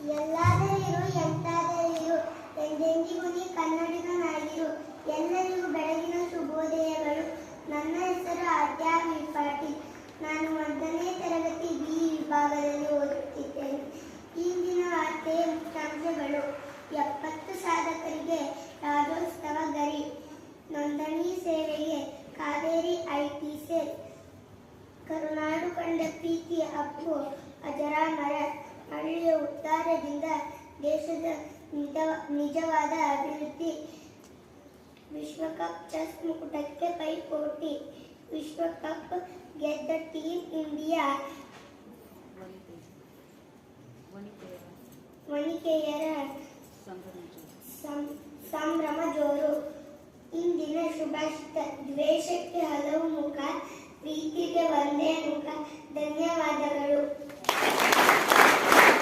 ಎಲ್ಲಾದರಿರು ಎಂತಾದರಿರು ಎಂದೆಂದಿಗೂ ನೀ ಕನ್ನಡಿಗನಾಗಿರು. ಎಲ್ಲರಿಗೂ ಬೆಳಗಿನ ಶುಭೋದಯಗಳು. ನನ್ನ ಹೆಸರು ಆದ್ಯಾ ವಿ ಪಾಟೀಲ್. ನಾನು 1ನೇ ತರಗತಿ ಬಿ ವಿಭಾಗದಲ್ಲಿ ಓದುತ್ತಿದ್ದೇನೆ. ಇಂದಿನ ವಾರ್ತೆಯ ಮುಖ್ಯಾಂಶಗಳು: 70 ಸಾಧಕರಿಗೆ ರಾಜ್ಯೋತ್ಸವ ಗರಿ. ನೋಂದಣಿ ಸೇವೆಗೆ ಕಾವೇರಿ ಐಟಿ ಸೆಲ್. ಕರುನಾಡು ಕಂಡ ಪ್ರೀತಿ ಅಪ್ಪು ಅಜರಾಮರ. ಹಳ್ಳಿಯ ಉದ್ಧಾರದಿಂದ ದೇಶದ ನಿಜವಾದ ಅಭಿವೃದ್ಧಿ. ವಿಶ್ವಕಪ್ ಚೆಸ್ ಮುಕುಟಕ್ಕೆ ಪೈಪೋಟಿ. ವಿಶ್ವಕಪ್ ಗೆದ್ದ ಟೀಮ್ ಇಂಡಿಯಾ ವನಿತೆಯರ ಸಂಭ್ರಮ ಜೋರು. ಇಂದಿನ ಸುಭಾಷಿತ: ದ್ವೇಷಕ್ಕೆ ಹಲವು ಮುಖ, ಪ್ರೀತಿಗೆ ಒಂದೇ ಮುಖ. ಧನ್ಯವಾದಗಳು.